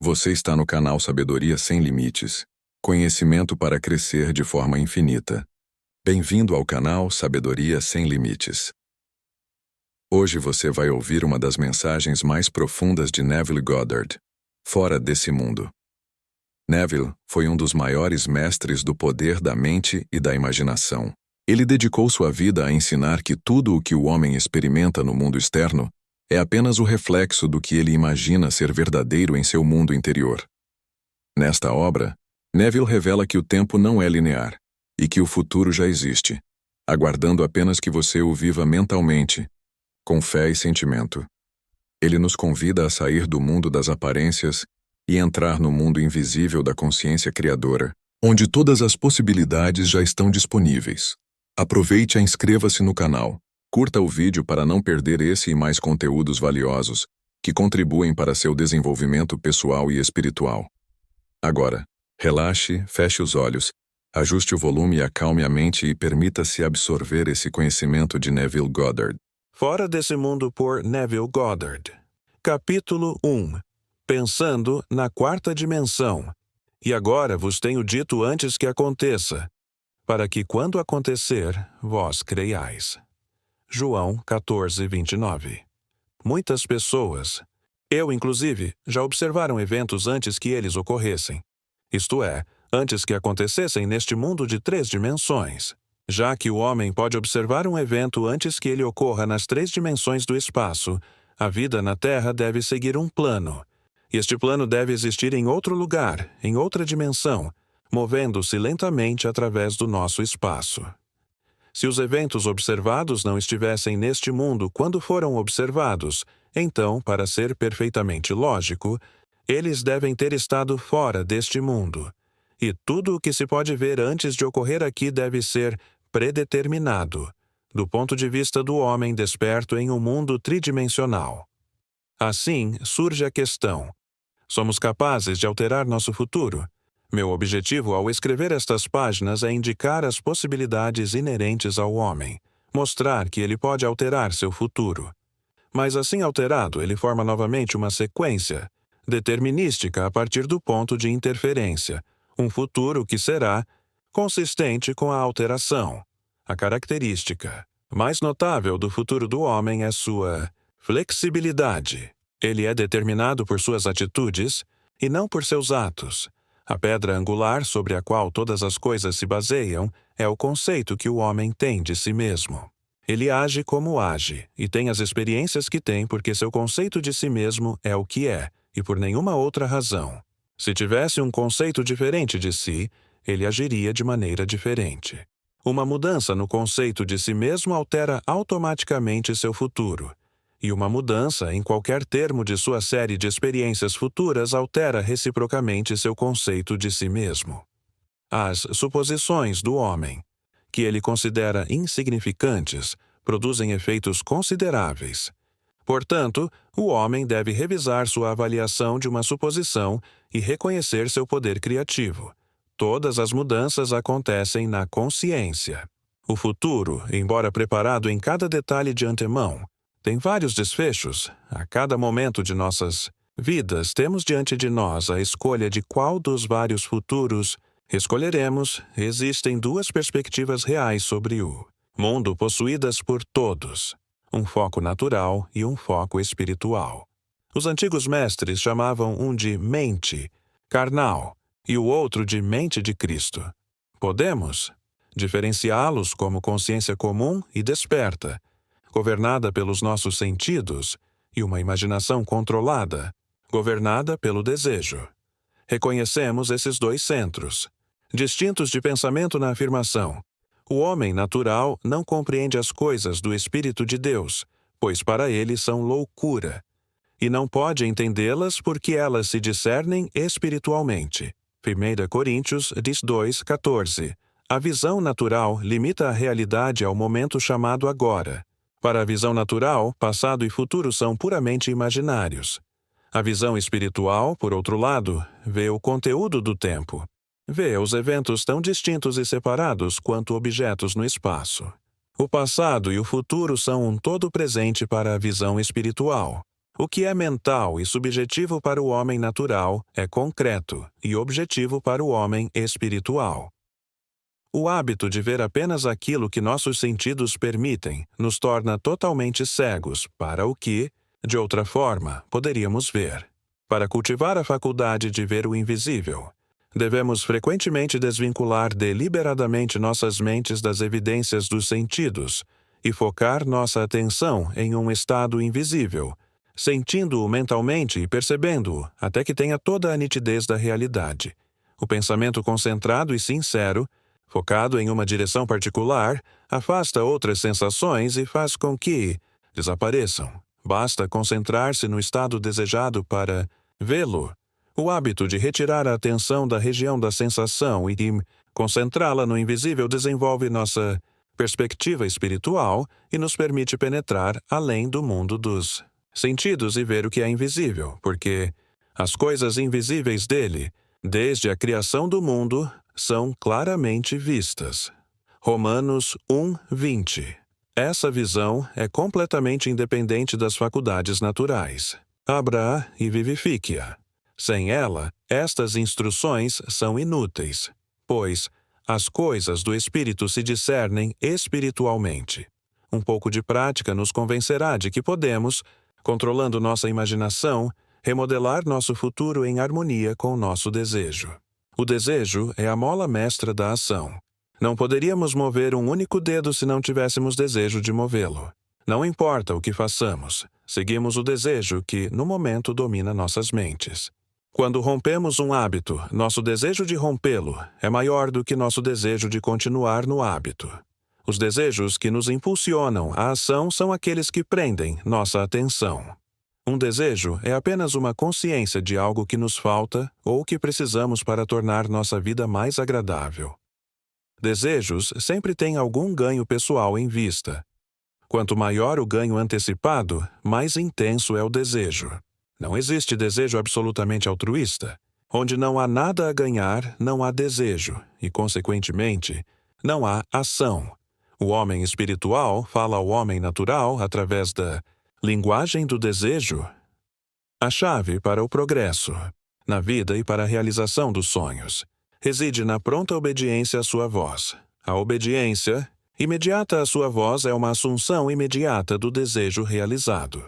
Você está no canal Sabedoria Sem Limites. Conhecimento para crescer de forma infinita. Bem-vindo ao canal Sabedoria Sem Limites. Hoje você vai ouvir uma das mensagens mais profundas de Neville Goddard, Fora desse Mundo. Neville foi um dos maiores mestres do poder da mente e da imaginação. Ele dedicou sua vida a ensinar que tudo o que o homem experimenta no mundo externo é apenas o reflexo do que ele imagina ser verdadeiro em seu mundo interior. Nesta obra, Neville revela que o tempo não é linear e que o futuro já existe, aguardando apenas que você o viva mentalmente, com fé e sentimento. Ele nos convida a sair do mundo das aparências e entrar no mundo invisível da consciência criadora, onde todas as possibilidades já estão disponíveis. Aproveite e inscreva-se no canal. Curta o vídeo para não perder esse e mais conteúdos valiosos que contribuem para seu desenvolvimento pessoal e espiritual. Agora, relaxe, feche os olhos, ajuste o volume e acalme a mente e permita-se absorver esse conhecimento de Neville Goddard. Fora desse Mundo por Neville Goddard. Capítulo 1. Pensando na quarta dimensão. E agora vos tenho dito antes que aconteça, para que quando acontecer, vós creiais. João 14, 29. Muitas pessoas, eu inclusive, já observaram eventos antes que eles ocorressem. Isto é, antes que acontecessem neste mundo de 3 dimensões. Já que o homem pode observar um evento antes que ele ocorra nas 3 dimensões do espaço, a vida na Terra deve seguir um plano. E este plano deve existir em outro lugar, em outra dimensão, movendo-se lentamente através do nosso espaço. Se os eventos observados não estivessem neste mundo quando foram observados, então, para ser perfeitamente lógico, eles devem ter estado fora deste mundo. E tudo o que se pode ver antes de ocorrer aqui deve ser predeterminado, do ponto de vista do homem desperto em um mundo tridimensional. Assim, surge a questão: somos capazes de alterar nosso futuro? Meu objetivo ao escrever estas páginas é indicar as possibilidades inerentes ao homem, mostrar que ele pode alterar seu futuro. Mas assim alterado, ele forma novamente uma sequência determinística a partir do ponto de interferência, um futuro que será consistente com a alteração. A característica mais notável do futuro do homem é sua flexibilidade. Ele é determinado por suas atitudes e não por seus atos. A pedra angular sobre a qual todas as coisas se baseiam é o conceito que o homem tem de si mesmo. Ele age como age e tem as experiências que tem porque seu conceito de si mesmo é o que é e por nenhuma outra razão. Se tivesse um conceito diferente de si, ele agiria de maneira diferente. Uma mudança no conceito de si mesmo altera automaticamente seu futuro. E uma mudança em qualquer termo de sua série de experiências futuras altera reciprocamente seu conceito de si mesmo. As suposições do homem, que ele considera insignificantes, produzem efeitos consideráveis. Portanto, o homem deve revisar sua avaliação de uma suposição e reconhecer seu poder criativo. Todas as mudanças acontecem na consciência. O futuro, embora preparado em cada detalhe de antemão, tem vários desfechos. A cada momento de nossas vidas, temos diante de nós a escolha de qual dos vários futuros escolheremos. Existem 2 perspectivas reais sobre o mundo possuídas por todos, um foco natural e um foco espiritual. Os antigos mestres chamavam um de mente carnal e o outro de mente de Cristo. Podemos diferenciá-los como consciência comum e desperta, governada pelos nossos sentidos, e uma imaginação controlada, governada pelo desejo. Reconhecemos esses 2 centros, distintos de pensamento na afirmação: o homem natural não compreende as coisas do Espírito de Deus, pois para ele são loucura, e não pode entendê-las porque elas se discernem espiritualmente. 1 Coríntios 2:14. A visão natural limita a realidade ao momento chamado agora. Para a visão natural, passado e futuro são puramente imaginários. A visão espiritual, por outro lado, vê o conteúdo do tempo. Vê os eventos tão distintos e separados quanto objetos no espaço. O passado e o futuro são um todo presente para a visão espiritual. O que é mental e subjetivo para o homem natural é concreto e objetivo para o homem espiritual. O hábito de ver apenas aquilo que nossos sentidos permitem nos torna totalmente cegos para o que, de outra forma, poderíamos ver. Para cultivar a faculdade de ver o invisível, devemos frequentemente desvincular deliberadamente nossas mentes das evidências dos sentidos e focar nossa atenção em um estado invisível, sentindo-o mentalmente e percebendo-o até que tenha toda a nitidez da realidade. O pensamento concentrado e sincero, focado em uma direção particular, afasta outras sensações e faz com que desapareçam. Basta concentrar-se no estado desejado para vê-lo. O hábito de retirar a atenção da região da sensação e de concentrá-la no invisível desenvolve nossa perspectiva espiritual e nos permite penetrar além do mundo dos sentidos e ver o que é invisível, porque as coisas invisíveis dele, desde a criação do mundo, são claramente vistas. Romanos 1:20. Essa visão é completamente independente das faculdades naturais. Abra-a e vivifique-a. Sem ela, estas instruções são inúteis, pois as coisas do Espírito se discernem espiritualmente. Um pouco de prática nos convencerá de que podemos, controlando nossa imaginação, remodelar nosso futuro em harmonia com nosso desejo. O desejo é a mola mestra da ação. Não poderíamos mover um único dedo se não tivéssemos desejo de movê-lo. Não importa o que façamos, seguimos o desejo que, no momento, domina nossas mentes. Quando rompemos um hábito, nosso desejo de rompê-lo é maior do que nosso desejo de continuar no hábito. Os desejos que nos impulsionam à ação são aqueles que prendem nossa atenção. Um desejo é apenas uma consciência de algo que nos falta ou que precisamos para tornar nossa vida mais agradável. Desejos sempre têm algum ganho pessoal em vista. Quanto maior o ganho antecipado, mais intenso é o desejo. Não existe desejo absolutamente altruísta. Onde não há nada a ganhar, não há desejo, e, consequentemente, não há ação. O homem espiritual fala ao homem natural através da linguagem do desejo. A chave para o progresso, na vida e para a realização dos sonhos, reside na pronta obediência à sua voz. A obediência imediata à sua voz é uma assunção imediata do desejo realizado.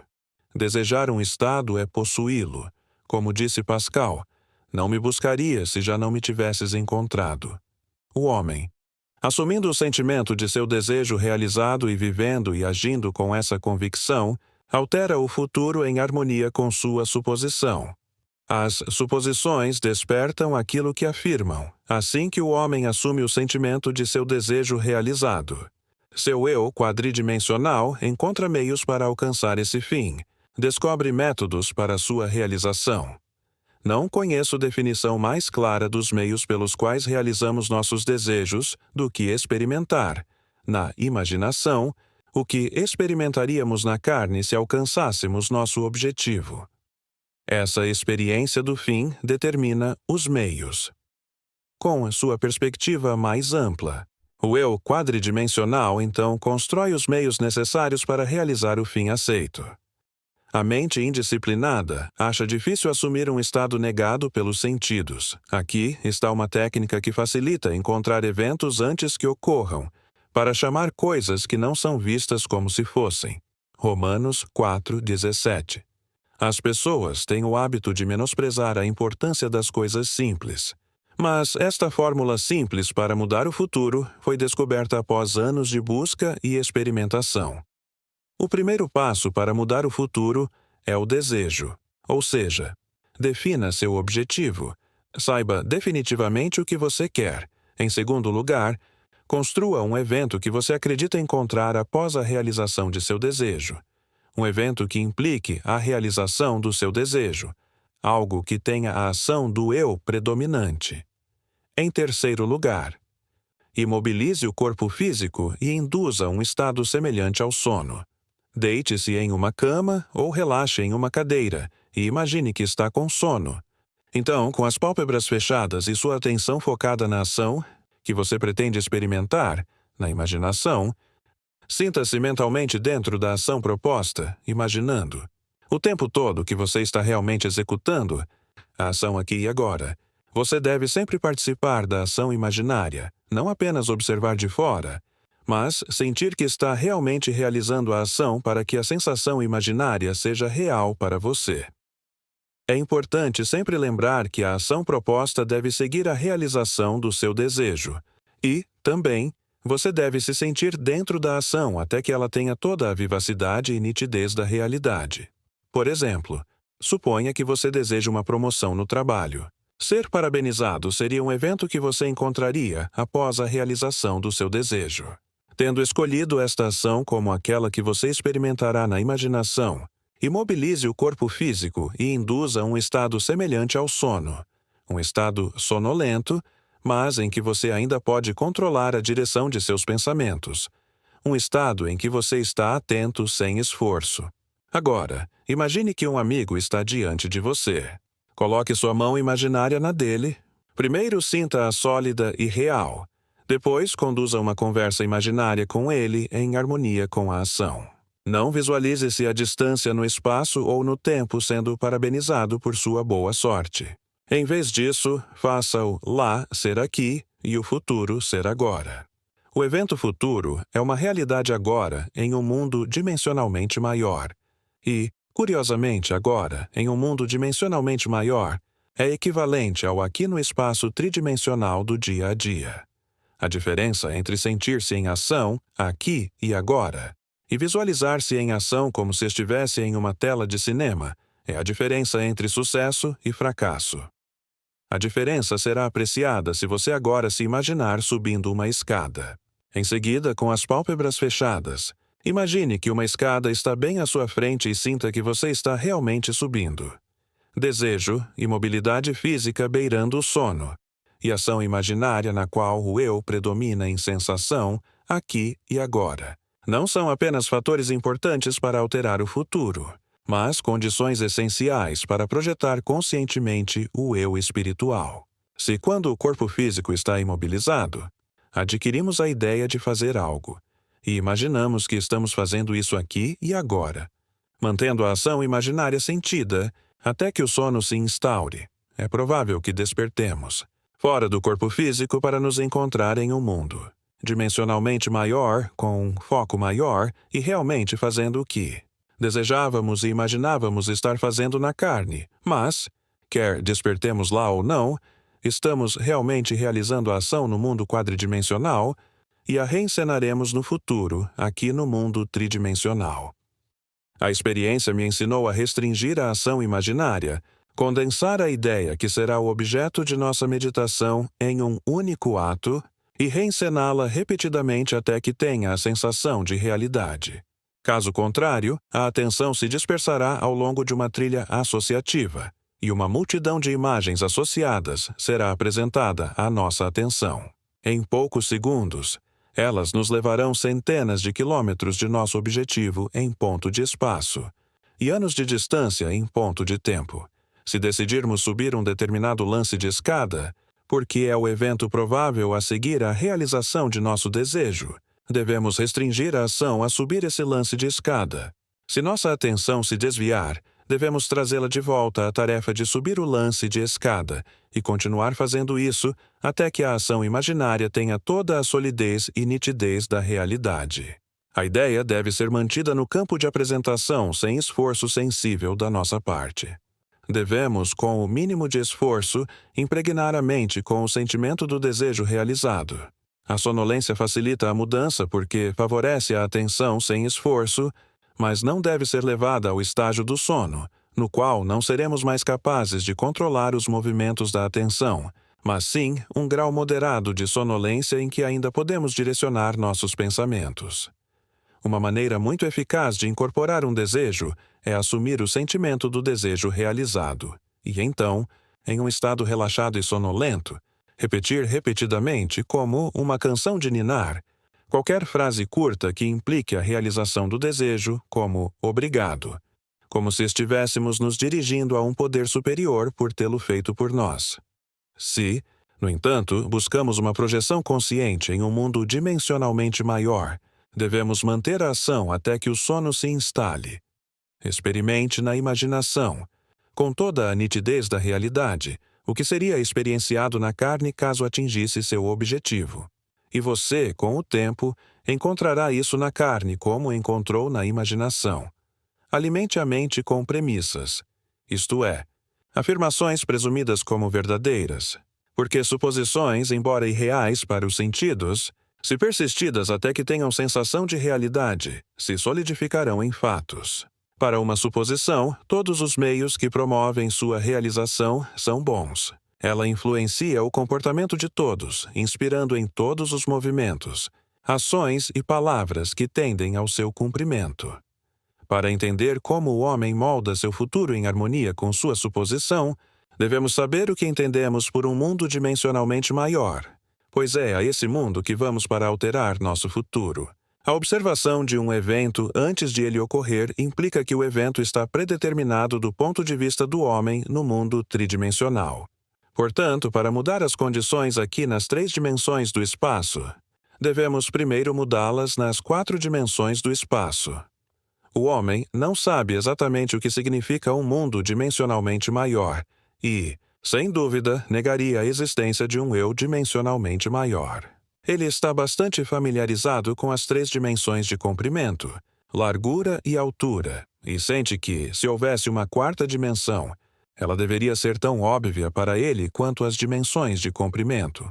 Desejar um estado é possuí-lo. Como disse Pascal, não me buscarias se já não me tivesses encontrado. O homem, assumindo o sentimento de seu desejo realizado e vivendo e agindo com essa convicção, altera o futuro em harmonia com sua suposição. As suposições despertam aquilo que afirmam, assim que o homem assume o sentimento de seu desejo realizado. Seu eu quadridimensional encontra meios para alcançar esse fim, descobre métodos para sua realização. Não conheço definição mais clara dos meios pelos quais realizamos nossos desejos do que experimentar, na imaginação, o que experimentaríamos na carne se alcançássemos nosso objetivo. Essa experiência do fim determina os meios. Com sua perspectiva mais ampla, o eu quadridimensional então constrói os meios necessários para realizar o fim aceito. A mente indisciplinada acha difícil assumir um estado negado pelos sentidos. Aqui está uma técnica que facilita encontrar eventos antes que ocorram, para chamar coisas que não são vistas como se fossem. Romanos 4:17. As pessoas têm o hábito de menosprezar a importância das coisas simples. Mas esta fórmula simples para mudar o futuro foi descoberta após anos de busca e experimentação. O primeiro passo para mudar o futuro é o desejo, ou seja, defina seu objetivo. Saiba definitivamente o que você quer. Em segundo lugar, construa um evento que você acredita encontrar após a realização de seu desejo. Um evento que implique a realização do seu desejo, algo que tenha a ação do eu predominante. Em terceiro lugar, imobilize o corpo físico e induza um estado semelhante ao sono. Deite-se em uma cama ou relaxe em uma cadeira e imagine que está com sono. Então, com as pálpebras fechadas e sua atenção focada na ação que você pretende experimentar, na imaginação, sinta-se mentalmente dentro da ação proposta, imaginando. O tempo todo que você está realmente executando a ação aqui e agora, você deve sempre participar da ação imaginária, não apenas observar de fora, mas sentir que está realmente realizando a ação para que a sensação imaginária seja real para você. É importante sempre lembrar que a ação proposta deve seguir a realização do seu desejo. E, também, você deve se sentir dentro da ação até que ela tenha toda a vivacidade e nitidez da realidade. Por exemplo, suponha que você deseja uma promoção no trabalho. Ser parabenizado seria um evento que você encontraria após a realização do seu desejo. Tendo escolhido esta ação como aquela que você experimentará na imaginação, imobilize o corpo físico e induza um estado semelhante ao sono, um estado sonolento, mas em que você ainda pode controlar a direção de seus pensamentos, um estado em que você está atento sem esforço. Agora, imagine que um amigo está diante de você. Coloque sua mão imaginária na dele. Primeiro sinta-a sólida e real. Depois, conduza uma conversa imaginária com ele em harmonia com a ação. Não visualize-se à distância no espaço ou no tempo sendo parabenizado por sua boa sorte. Em vez disso, faça o lá ser aqui e o futuro ser agora. O evento futuro é uma realidade agora em um mundo dimensionalmente maior. E, curiosamente agora, em um mundo dimensionalmente maior, é equivalente ao aqui no espaço tridimensional do dia a dia. A diferença entre sentir-se em ação, aqui e agora, e visualizar-se em ação como se estivesse em uma tela de cinema, é a diferença entre sucesso e fracasso. A diferença será apreciada se você agora se imaginar subindo uma escada. Em seguida, com as pálpebras fechadas, imagine que uma escada está bem à sua frente e sinta que você está realmente subindo. Desejo, imobilidade física beirando o sono, e ação imaginária na qual o eu predomina em sensação, aqui e agora. Não são apenas fatores importantes para alterar o futuro, mas condições essenciais para projetar conscientemente o eu espiritual. Se quando o corpo físico está imobilizado, adquirimos a ideia de fazer algo, e imaginamos que estamos fazendo isso aqui e agora, mantendo a ação imaginária sentida até que o sono se instaure, é provável que despertemos, fora do corpo físico para nos encontrar em um mundo dimensionalmente maior, com um foco maior e realmente fazendo o que desejávamos e imaginávamos estar fazendo na carne, mas, quer despertemos lá ou não, estamos realmente realizando a ação no mundo quadridimensional e a reencenaremos no futuro, aqui no mundo tridimensional. A experiência me ensinou a restringir a ação imaginária, condensar a ideia que será o objeto de nossa meditação em um único ato e reencená-la repetidamente até que tenha a sensação de realidade. Caso contrário, a atenção se dispersará ao longo de uma trilha associativa, e uma multidão de imagens associadas será apresentada à nossa atenção. Em poucos segundos, elas nos levarão centenas de quilômetros de nosso objetivo em ponto de espaço, e anos de distância em ponto de tempo. Se decidirmos subir um determinado lance de escada, porque é o evento provável a seguir a realização de nosso desejo, devemos restringir a ação a subir esse lance de escada. Se nossa atenção se desviar, devemos trazê-la de volta à tarefa de subir o lance de escada e continuar fazendo isso até que a ação imaginária tenha toda a solidez e nitidez da realidade. A ideia deve ser mantida no campo de apresentação sem esforço sensível da nossa parte. Devemos, com o mínimo de esforço, impregnar a mente com o sentimento do desejo realizado. A sonolência facilita a mudança porque favorece a atenção sem esforço, mas não deve ser levada ao estágio do sono, no qual não seremos mais capazes de controlar os movimentos da atenção, mas sim um grau moderado de sonolência em que ainda podemos direcionar nossos pensamentos. Uma maneira muito eficaz de incorporar um desejo é assumir o sentimento do desejo realizado, e então, em um estado relaxado e sonolento, repetir repetidamente, como uma canção de ninar, qualquer frase curta que implique a realização do desejo, como obrigado, como se estivéssemos nos dirigindo a um poder superior por tê-lo feito por nós. Se, no entanto, buscamos uma projeção consciente em um mundo dimensionalmente maior, devemos manter a ação até que o sono se instale. Experimente na imaginação, com toda a nitidez da realidade, o que seria experienciado na carne caso atingisse seu objetivo. E você, com o tempo, encontrará isso na carne como encontrou na imaginação. Alimente a mente com premissas, isto é, afirmações presumidas como verdadeiras, porque suposições, embora irreais para os sentidos, se persistidas até que tenham sensação de realidade, se solidificarão em fatos. Para uma suposição, todos os meios que promovem sua realização são bons. Ela influencia o comportamento de todos, inspirando em todos os movimentos, ações e palavras que tendem ao seu cumprimento. Para entender como o homem molda seu futuro em harmonia com sua suposição, devemos saber o que entendemos por um mundo dimensionalmente maior, pois é a esse mundo que vamos para alterar nosso futuro. A observação de um evento antes de ele ocorrer implica que o evento está predeterminado do ponto de vista do homem no mundo tridimensional. Portanto, para mudar as condições aqui nas 3 dimensões do espaço, devemos primeiro mudá-las nas 4 dimensões do espaço. O homem não sabe exatamente o que significa um mundo dimensionalmente maior e, sem dúvida, negaria a existência de um eu dimensionalmente maior. Ele está bastante familiarizado com as 3 dimensões de comprimento, largura e altura, e sente que, se houvesse uma 4ª dimensão, ela deveria ser tão óbvia para ele quanto as dimensões de comprimento,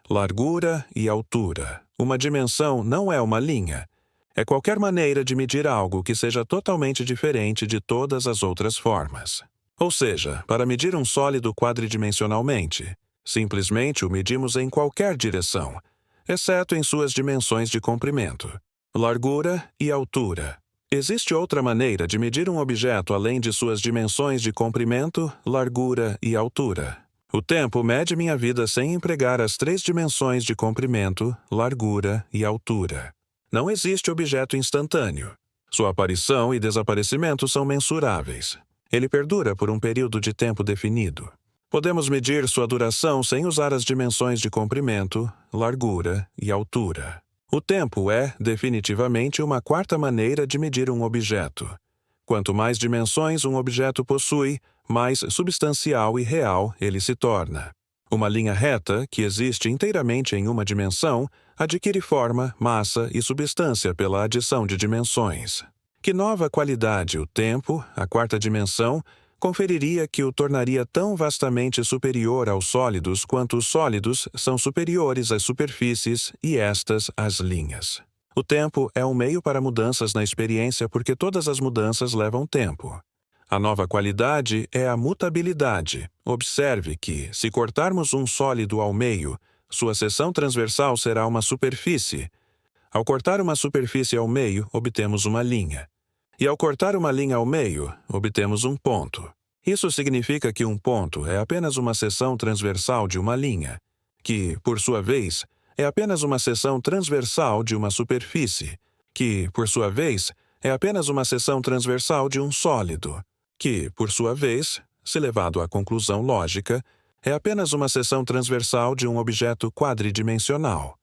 largura e altura. Uma dimensão não é uma linha. É qualquer maneira de medir algo que seja totalmente diferente de todas as outras formas. Ou seja, para medir um sólido quadridimensionalmente, simplesmente o medimos em qualquer direção, exceto em suas dimensões de comprimento, largura e altura. Existe outra maneira de medir um objeto além de suas dimensões de comprimento, largura e altura. O tempo mede minha vida sem empregar as 3 dimensões de comprimento, largura e altura. Não existe objeto instantâneo. Sua aparição e desaparecimento são mensuráveis. Ele perdura por um período de tempo definido. Podemos medir sua duração sem usar as dimensões de comprimento, largura e altura. O tempo é, definitivamente, uma 4ª maneira de medir um objeto. Quanto mais dimensões um objeto possui, mais substancial e real ele se torna. Uma linha reta, que existe inteiramente em uma dimensão, adquire forma, massa e substância pela adição de dimensões. Que nova qualidade o tempo, a 4ª dimensão, conferiria que o tornaria tão vastamente superior aos sólidos quanto os sólidos são superiores às superfícies e estas às linhas. O tempo é um meio para mudanças na experiência porque todas as mudanças levam tempo. A nova qualidade é a mutabilidade. Observe que, se cortarmos um sólido ao meio, sua seção transversal será uma superfície. Ao cortar uma superfície ao meio, obtemos uma linha. E ao cortar uma linha ao meio, obtemos um ponto. Isso significa que um ponto é apenas uma seção transversal de uma linha, que, por sua vez, é apenas uma seção transversal de uma superfície, que, por sua vez, é apenas uma seção transversal de um sólido, que, por sua vez, se levado à conclusão lógica, é apenas uma seção transversal de um objeto quadridimensional.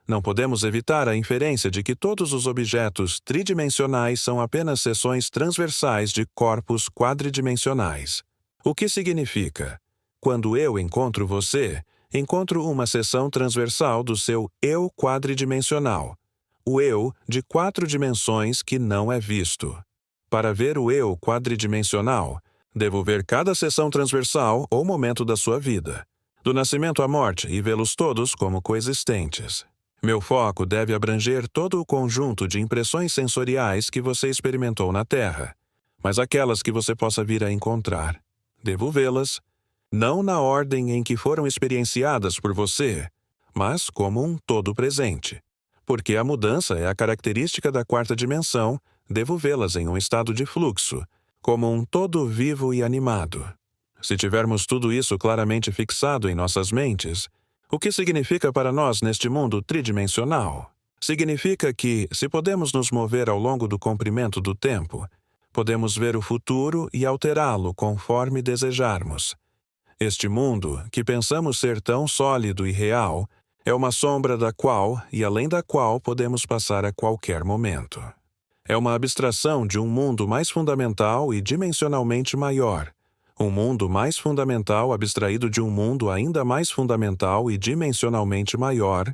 Não podemos evitar a inferência de que todos os objetos tridimensionais são apenas seções transversais de corpos quadridimensionais. O que significa? Quando eu encontro você, encontro uma seção transversal do seu eu quadridimensional, o eu de 4 dimensões que não é visto. Para ver o eu quadridimensional, devo ver cada seção transversal ou momento da sua vida, do nascimento à morte, e vê-los todos como coexistentes. Meu foco deve abranger todo o conjunto de impressões sensoriais que você experimentou na Terra, mas aquelas que você possa vir a encontrar. Devo vê-las, não na ordem em que foram experienciadas por você, mas como um todo presente. Porque a mudança é a característica da 4ª dimensão, devo vê-las em um estado de fluxo, como um todo vivo e animado. Se tivermos tudo isso claramente fixado em nossas mentes, o que significa para nós neste mundo tridimensional? Significa que, se podemos nos mover ao longo do comprimento do tempo, podemos ver o futuro e alterá-lo conforme desejarmos. Este mundo, que pensamos ser tão sólido e real, é uma sombra da qual e além da qual podemos passar a qualquer momento. É uma abstração de um mundo mais fundamental e dimensionalmente maior. Um mundo mais fundamental abstraído de um mundo ainda mais fundamental e dimensionalmente maior,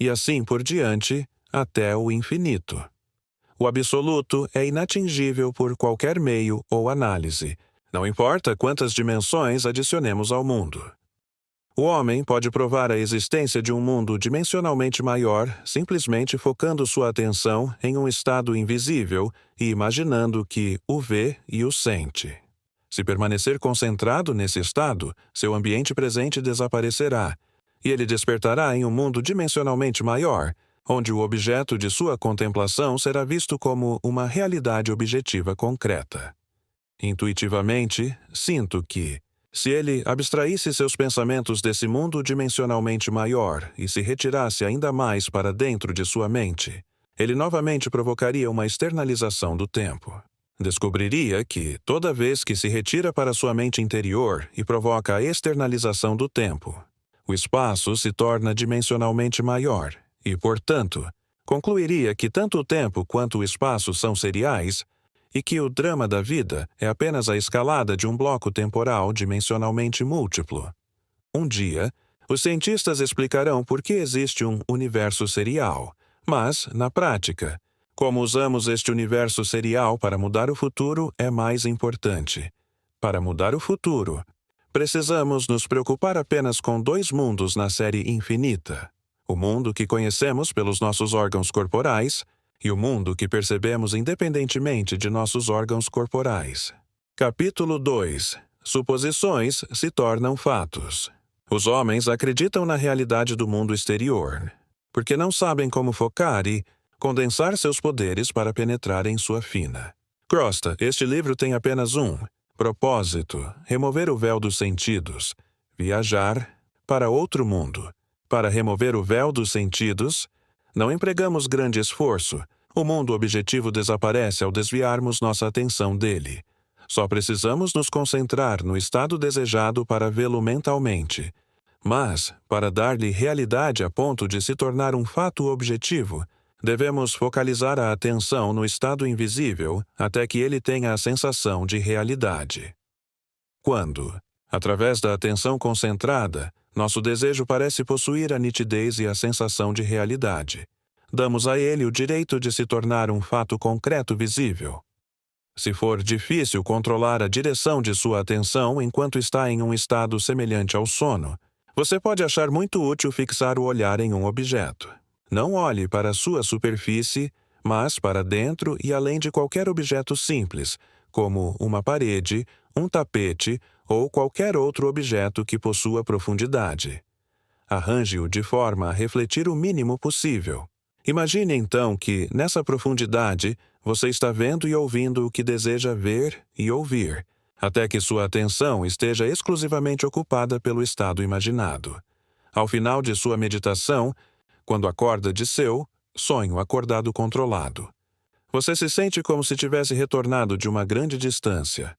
e assim por diante, até o infinito. O absoluto é inatingível por qualquer meio ou análise, não importa quantas dimensões adicionemos ao mundo. O homem pode provar a existência de um mundo dimensionalmente maior simplesmente focando sua atenção em um estado invisível e imaginando que o vê e o sente. Se permanecer concentrado nesse estado, seu ambiente presente desaparecerá, e ele despertará em um mundo dimensionalmente maior, onde o objeto de sua contemplação será visto como uma realidade objetiva concreta. Intuitivamente, sinto que, se ele abstraísse seus pensamentos desse mundo dimensionalmente maior e se retirasse ainda mais para dentro de sua mente, ele novamente provocaria uma externalização do tempo. Descobriria que, toda vez que se retira para sua mente interior e provoca a externalização do tempo, o espaço se torna dimensionalmente maior e, portanto, concluiria que tanto o tempo quanto o espaço são seriais e que o drama da vida é apenas a escalada de um bloco temporal dimensionalmente múltiplo. Um dia, os cientistas explicarão por que existe um universo serial, mas, na prática, como usamos este universo serial para mudar o futuro é mais importante. Para mudar o futuro, precisamos nos preocupar apenas com 2 mundos na série infinita: o mundo que conhecemos pelos nossos órgãos corporais e o mundo que percebemos independentemente de nossos órgãos corporais. Capítulo 2. Suposições se tornam fatos. Os homens acreditam na realidade do mundo exterior, porque não sabem como focar e condensar seus poderes para penetrar em sua fina crosta. Este livro tem apenas um propósito: remover o véu dos sentidos, viajar para outro mundo. Para remover o véu dos sentidos, não empregamos grande esforço. O mundo objetivo desaparece ao desviarmos nossa atenção dele. Só precisamos nos concentrar no estado desejado para vê-lo mentalmente. Mas, para dar-lhe realidade a ponto de se tornar um fato objetivo, devemos focalizar a atenção no estado invisível até que ele tenha a sensação de realidade. Quando, através da atenção concentrada, nosso desejo parece possuir a nitidez e a sensação de realidade, damos a ele o direito de se tornar um fato concreto visível. Se for difícil controlar a direção de sua atenção enquanto está em um estado semelhante ao sono, você pode achar muito útil fixar o olhar em um objeto. Não olhe para a sua superfície, mas para dentro e além de qualquer objeto simples, como uma parede, um tapete ou qualquer outro objeto que possua profundidade. Arranje-o de forma a refletir o mínimo possível. Imagine então que, nessa profundidade, você está vendo e ouvindo o que deseja ver e ouvir, até que sua atenção esteja exclusivamente ocupada pelo estado imaginado. Ao final de sua meditação, quando acorda de seu sonho acordado controlado, você se sente como se tivesse retornado de uma grande distância.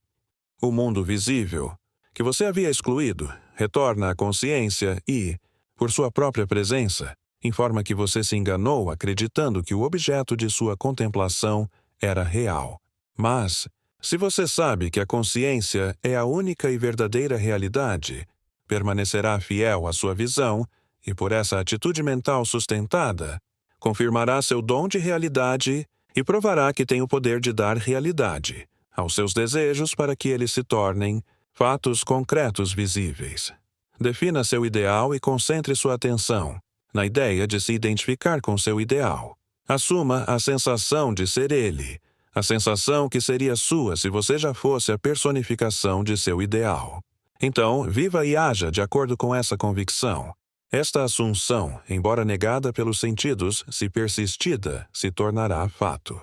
O mundo visível, que você havia excluído, retorna à consciência e, por sua própria presença, informa que você se enganou acreditando que o objeto de sua contemplação era real. Mas, se você sabe que a consciência é a única e verdadeira realidade, permanecerá fiel à sua visão e, por essa atitude mental sustentada, confirmará seu dom de realidade e provará que tem o poder de dar realidade aos seus desejos para que eles se tornem fatos concretos visíveis. Defina seu ideal e concentre sua atenção na ideia de se identificar com seu ideal. Assuma a sensação de ser ele, a sensação que seria sua se você já fosse a personificação de seu ideal. Então, viva e haja de acordo com essa convicção. Esta assunção, embora negada pelos sentidos, se persistida, se tornará fato.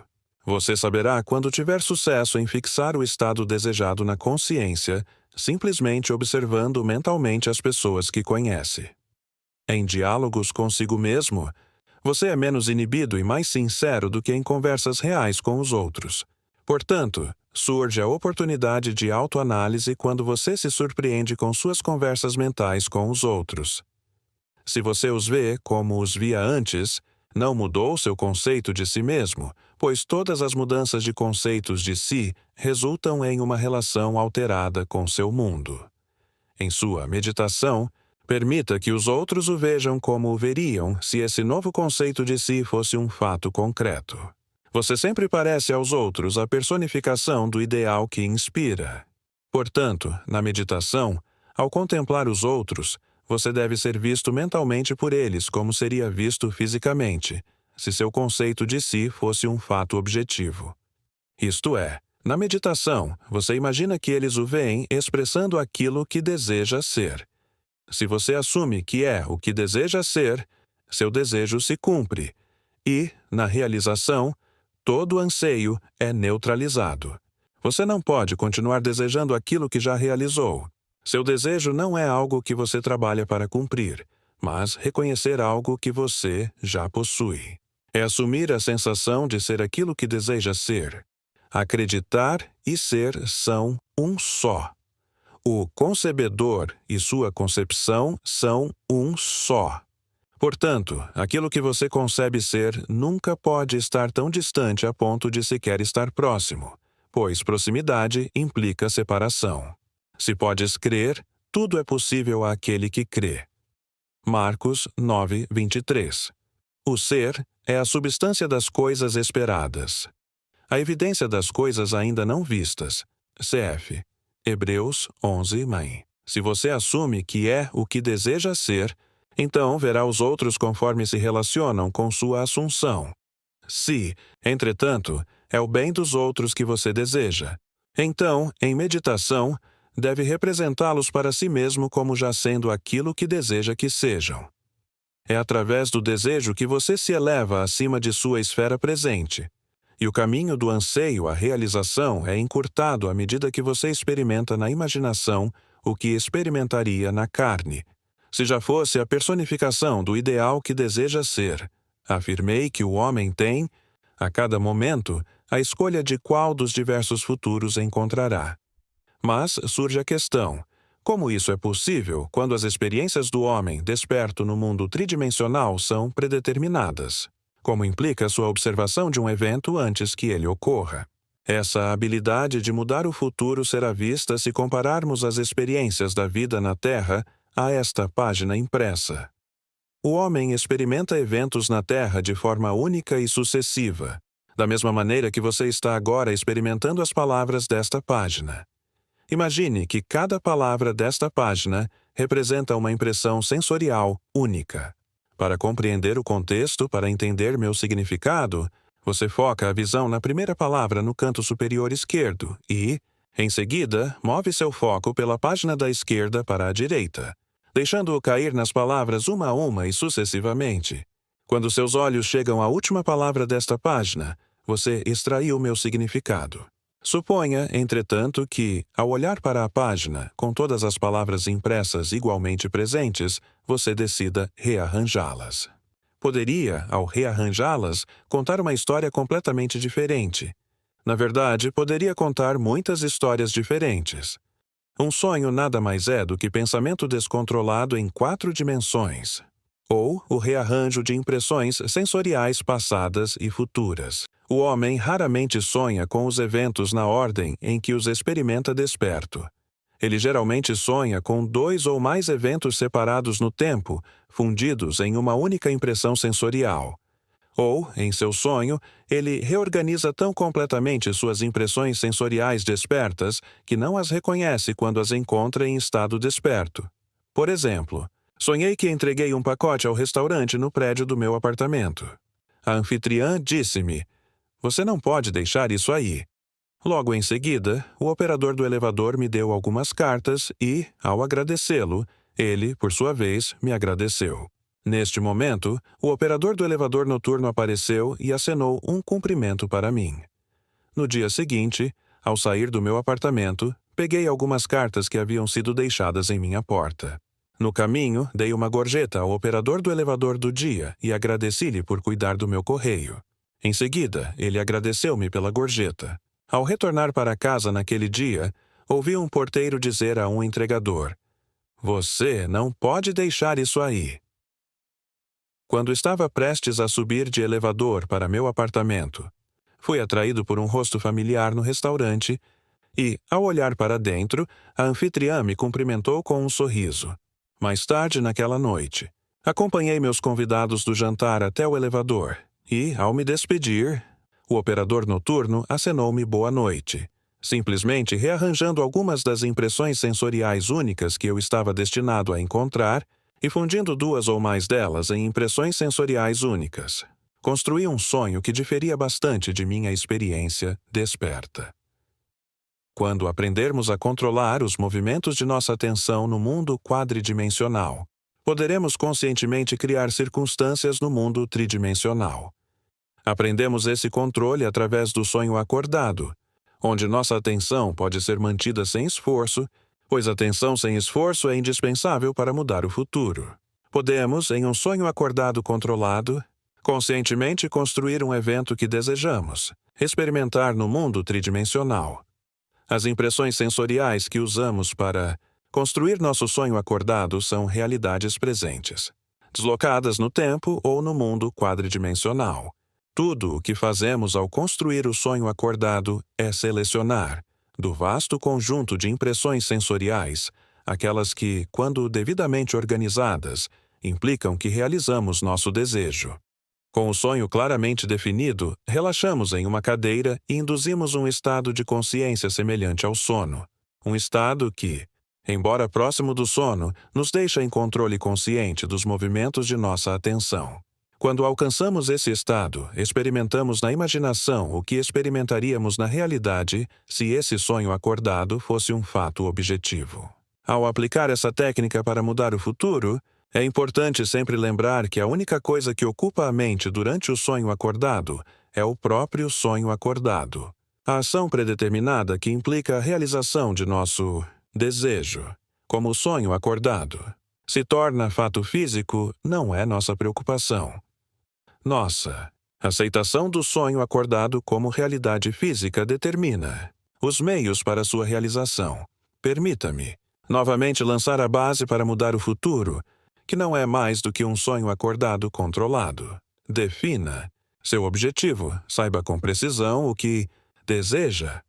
Você saberá quando tiver sucesso em fixar o estado desejado na consciência, simplesmente observando mentalmente as pessoas que conhece. Em diálogos consigo mesmo, você é menos inibido e mais sincero do que em conversas reais com os outros. Portanto, surge a oportunidade de autoanálise quando você se surpreende com suas conversas mentais com os outros. Se você os vê como os via antes, Não mudou seu conceito de si mesmo, pois todas as mudanças de conceitos de si resultam em uma relação alterada com seu mundo. Em sua meditação, permita que os outros o vejam como o veriam se esse novo conceito de si fosse um fato concreto. Você sempre parece aos outros a personificação do ideal que inspira. Portanto, na meditação, ao contemplar os outros, você deve ser visto mentalmente por eles como seria visto fisicamente, se seu conceito de si fosse um fato objetivo. Isto é, na meditação, você imagina que eles o veem expressando aquilo que deseja ser. Se você assume que é o que deseja ser, seu desejo se cumpre, e, na realização, todo anseio é neutralizado. Você não pode continuar desejando aquilo que já realizou. Seu desejo não é algo que você trabalha para cumprir, mas reconhecer algo que você já possui. É assumir a sensação de ser aquilo que deseja ser. Acreditar e ser são um só. O concebedor e sua concepção são um só. Portanto, aquilo que você concebe ser nunca pode estar tão distante a ponto de sequer estar próximo, pois proximidade implica separação. Se podes crer, tudo é possível àquele que crê. Marcos 9:23. O ser é a substância das coisas esperadas. A evidência das coisas ainda não vistas. Cf. Hebreus 11, mãe. Se você assume que é o que deseja ser, então verá os outros conforme se relacionam com sua assunção. Se, entretanto, é o bem dos outros que você deseja, então, em meditação, deve representá-los para si mesmo como já sendo aquilo que deseja que sejam. É através do desejo que você se eleva acima de sua esfera presente, e o caminho do anseio à realização é encurtado à medida que você experimenta na imaginação o que experimentaria na carne, se já fosse a personificação do ideal que deseja ser. Afirmei que o homem tem, a cada momento, a escolha de qual dos diversos futuros encontrará. Mas surge a questão: como isso é possível quando as experiências do homem desperto no mundo tridimensional são predeterminadas? Como implica sua observação de um evento antes que ele ocorra? Essa habilidade de mudar o futuro será vista se compararmos as experiências da vida na Terra a esta página impressa. O homem experimenta eventos na Terra de forma única e sucessiva, da mesma maneira que você está agora experimentando as palavras desta página. Imagine que cada palavra desta página representa uma impressão sensorial única. Para compreender o contexto, para entender meu significado, você foca a visão na primeira palavra no canto superior esquerdo e, em seguida, move seu foco pela página da esquerda para a direita, deixando-o cair nas palavras uma a uma e sucessivamente. Quando seus olhos chegam à última palavra desta página, você extraiu meu significado. Suponha, entretanto, que, ao olhar para a página, com todas as palavras impressas igualmente presentes, você decida rearranjá-las. Poderia, ao rearranjá-las, contar uma história completamente diferente. Na verdade, poderia contar muitas histórias diferentes. Um sonho nada mais é do que pensamento descontrolado em 4 dimensões, ou o rearranjo de impressões sensoriais passadas e futuras. O homem raramente sonha com os eventos na ordem em que os experimenta desperto. Ele geralmente sonha com 2 ou mais eventos separados no tempo, fundidos em uma única impressão sensorial. Ou, em seu sonho, ele reorganiza tão completamente suas impressões sensoriais despertas que não as reconhece quando as encontra em estado desperto. Por exemplo, sonhei que entreguei um pacote ao restaurante no prédio do meu apartamento. A anfitriã disse-me: "Você não pode deixar isso aí." Logo em seguida, o operador do elevador me deu algumas cartas e, ao agradecê-lo, ele, por sua vez, me agradeceu. Neste momento, o operador do elevador noturno apareceu e acenou um cumprimento para mim. No dia seguinte, ao sair do meu apartamento, peguei algumas cartas que haviam sido deixadas em minha porta. No caminho, dei uma gorjeta ao operador do elevador do dia e agradeci-lhe por cuidar do meu correio. Em seguida, ele agradeceu-me pela gorjeta. Ao retornar para casa naquele dia, ouvi um porteiro dizer a um entregador: "Você não pode deixar isso aí." Quando estava prestes a subir de elevador para meu apartamento, fui atraído por um rosto familiar no restaurante e, ao olhar para dentro, a anfitriã me cumprimentou com um sorriso. Mais tarde naquela noite, acompanhei meus convidados do jantar até o elevador e, ao me despedir, o operador noturno acenou-me boa noite, simplesmente rearranjando algumas das impressões sensoriais únicas que eu estava destinado a encontrar e fundindo 2 ou mais delas em impressões sensoriais únicas. Construí um sonho que diferia bastante de minha experiência desperta. Quando aprendermos a controlar os movimentos de nossa atenção no mundo quadridimensional, poderemos conscientemente criar circunstâncias no mundo tridimensional. Aprendemos esse controle através do sonho acordado, onde nossa atenção pode ser mantida sem esforço, pois a atenção sem esforço é indispensável para mudar o futuro. Podemos, em um sonho acordado controlado, conscientemente construir um evento que desejamos, experimentar no mundo tridimensional. As impressões sensoriais que usamos para construir nosso sonho acordado são realidades presentes, deslocadas no tempo ou no mundo quadridimensional. Tudo o que fazemos ao construir o sonho acordado é selecionar, do vasto conjunto de impressões sensoriais, aquelas que, quando devidamente organizadas, implicam que realizamos nosso desejo. Com o sonho claramente definido, relaxamos em uma cadeira e induzimos um estado de consciência semelhante ao sono. Um estado que, embora próximo do sono, nos deixa em controle consciente dos movimentos de nossa atenção. Quando alcançamos esse estado, experimentamos na imaginação o que experimentaríamos na realidade se esse sonho acordado fosse um fato objetivo. Ao aplicar essa técnica para mudar o futuro, é importante sempre lembrar que a única coisa que ocupa a mente durante o sonho acordado é o próprio sonho acordado. A ação predeterminada que implica a realização de nosso desejo, como o sonho acordado, se torna fato físico, não é nossa preocupação. Nossa aceitação do sonho acordado como realidade física determina os meios para sua realização. Permita-me novamente lançar a base para mudar o futuro, que não é mais do que um sonho acordado controlado. Defina seu objetivo, saiba com precisão o que deseja.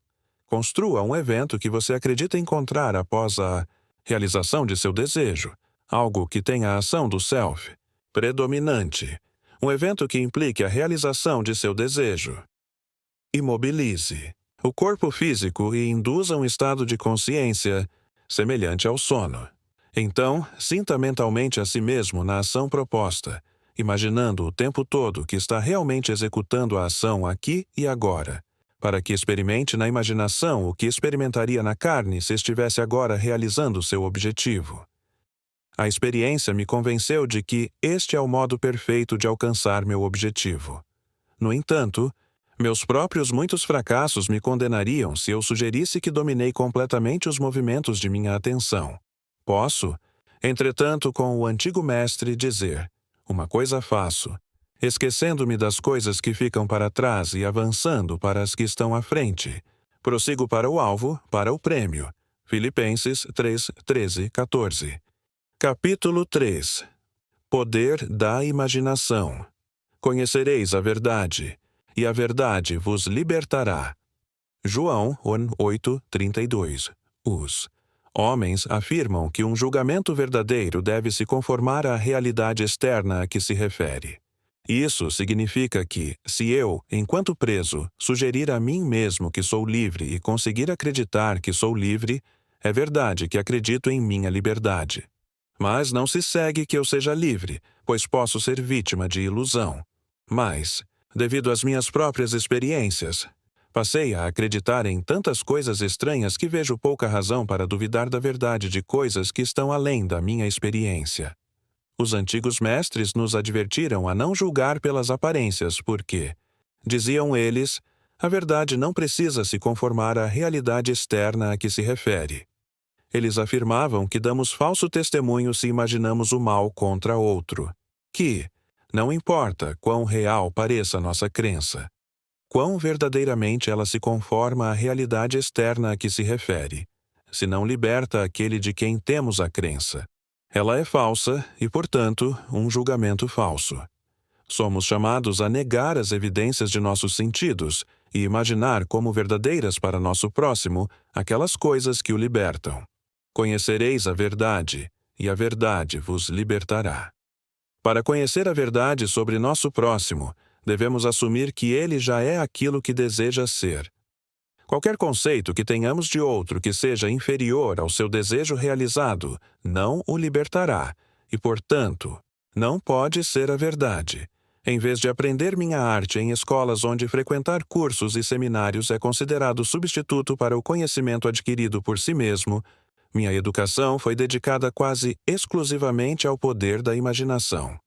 Construa um evento que você acredita encontrar após a realização de seu desejo, algo que tenha a ação do self predominante, um evento que implique a realização de seu desejo. Imobilize o corpo físico e induza um estado de consciência semelhante ao sono. Então, sinta mentalmente a si mesmo na ação proposta, imaginando o tempo todo que está realmente executando a ação aqui e agora, para que experimente na imaginação o que experimentaria na carne se estivesse agora realizando seu objetivo. A experiência me convenceu de que este é o modo perfeito de alcançar meu objetivo. No entanto, meus próprios muitos fracassos me condenariam se eu sugerisse que dominei completamente os movimentos de minha atenção. Posso, entretanto, com o antigo mestre, dizer: uma coisa faço, esquecendo-me das coisas que ficam para trás e avançando para as que estão à frente. Prossigo para o alvo, para o prêmio. Filipenses 3, 13, 14. Capítulo 3. Poder da imaginação. Conhecereis a verdade, e a verdade vos libertará. João 8, 32. Os homens afirmam que um julgamento verdadeiro deve se conformar à realidade externa a que se refere. Isso significa que, se eu, enquanto preso, sugerir a mim mesmo que sou livre e conseguir acreditar que sou livre, é verdade que acredito em minha liberdade. Mas não se segue que eu seja livre, pois posso ser vítima de ilusão. Mas, devido às minhas próprias experiências, passei a acreditar em tantas coisas estranhas que vejo pouca razão para duvidar da verdade de coisas que estão além da minha experiência. Os antigos mestres nos advertiram a não julgar pelas aparências porque, diziam eles, a verdade não precisa se conformar à realidade externa a que se refere. Eles afirmavam que damos falso testemunho se imaginamos o mal contra outro, que, não importa quão real pareça nossa crença, quão verdadeiramente ela se conforma à realidade externa a que se refere, se não liberta aquele de quem temos a crença. Ela é falsa e, portanto, um julgamento falso. Somos chamados a negar as evidências de nossos sentidos e imaginar como verdadeiras para nosso próximo aquelas coisas que o libertam. Conhecereis a verdade, e a verdade vos libertará. Para conhecer a verdade sobre nosso próximo, devemos assumir que ele já é aquilo que deseja ser. Qualquer conceito que tenhamos de outro que seja inferior ao seu desejo realizado não o libertará e, portanto, não pode ser a verdade. Em vez de aprender minha arte em escolas onde frequentar cursos e seminários é considerado substituto para o conhecimento adquirido por si mesmo, minha educação foi dedicada quase exclusivamente ao poder da imaginação.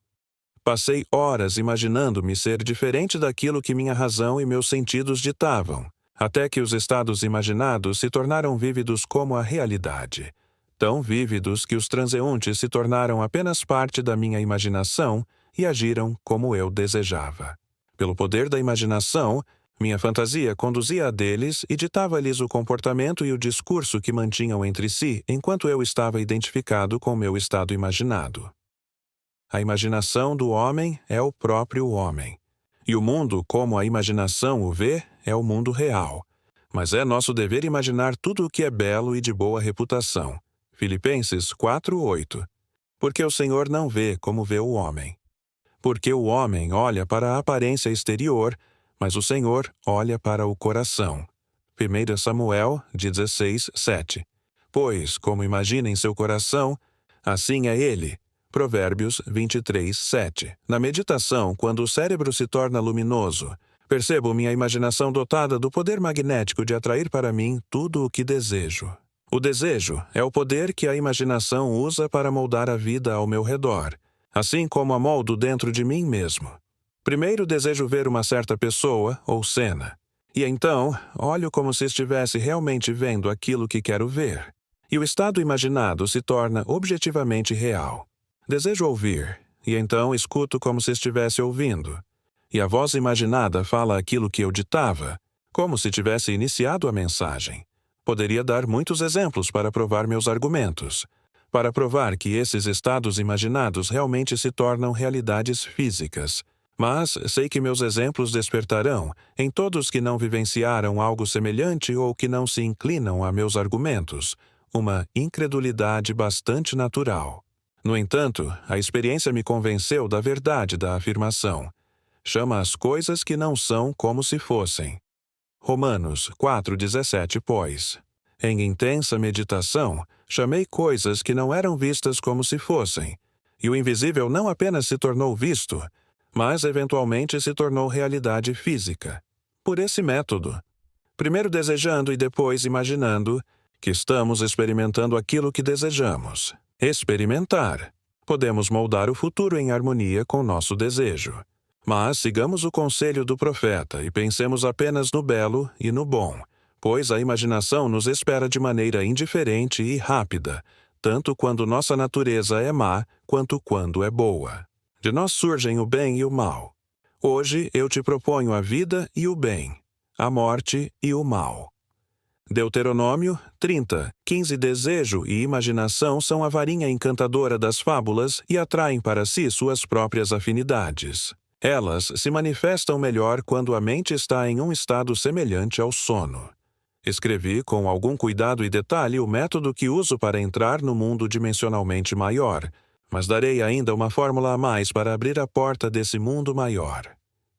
Passei horas imaginando-me ser diferente daquilo que minha razão e meus sentidos ditavam, até que os estados imaginados se tornaram vívidos como a realidade, tão vívidos que os transeuntes se tornaram apenas parte da minha imaginação e agiram como eu desejava. Pelo poder da imaginação, minha fantasia conduzia a deles e ditava-lhes o comportamento e o discurso que mantinham entre si enquanto eu estava identificado com meu estado imaginado. A imaginação do homem é o próprio homem. E o mundo, como a imaginação o vê, é o mundo real. Mas é nosso dever imaginar tudo o que é belo e de boa reputação. Filipenses 4:8. Porque o Senhor não vê como vê o homem. Porque o homem olha para a aparência exterior, mas o Senhor olha para o coração. 1 Samuel 16:7. Pois, como imagina em seu coração, assim é ele. Provérbios 23:7. Na meditação, quando o cérebro se torna luminoso, percebo minha imaginação dotada do poder magnético de atrair para mim tudo o que desejo. O desejo é o poder que a imaginação usa para moldar a vida ao meu redor, assim como a moldo dentro de mim mesmo. Primeiro desejo ver uma certa pessoa ou cena, e então olho como se estivesse realmente vendo aquilo que quero ver. E o estado imaginado se torna objetivamente real. Desejo ouvir, e então escuto como se estivesse ouvindo. E a voz imaginada fala aquilo que eu ditava, como se tivesse iniciado a mensagem. Poderia dar muitos exemplos para provar meus argumentos, para provar que esses estados imaginados realmente se tornam realidades físicas. Mas sei que meus exemplos despertarão, em todos que não vivenciaram algo semelhante ou que não se inclinam a meus argumentos, uma incredulidade bastante natural. No entanto, a experiência me convenceu da verdade da afirmação. Chama as coisas que não são como se fossem. Romanos 4:17. Pois, em intensa meditação, chamei coisas que não eram vistas como se fossem, e o invisível não apenas se tornou visto, mas eventualmente se tornou realidade física. Por esse método, primeiro desejando e depois imaginando, que estamos experimentando aquilo que desejamos. Experimentar. Podemos moldar o futuro em harmonia com nosso desejo. Mas sigamos o conselho do profeta e pensemos apenas no belo e no bom, pois a imaginação nos espera de maneira indiferente e rápida, tanto quando nossa natureza é má quanto quando é boa. De nós surgem o bem e o mal. Hoje eu te proponho a vida e o bem, a morte e o mal. Deuteronômio 30:15. Desejo e imaginação são a varinha encantadora das fábulas e atraem para si suas próprias afinidades. Elas se manifestam melhor quando a mente está em um estado semelhante ao sono. Escrevi com algum cuidado e detalhe o método que uso para entrar no mundo dimensionalmente maior, mas darei ainda uma fórmula a mais para abrir a porta desse mundo maior.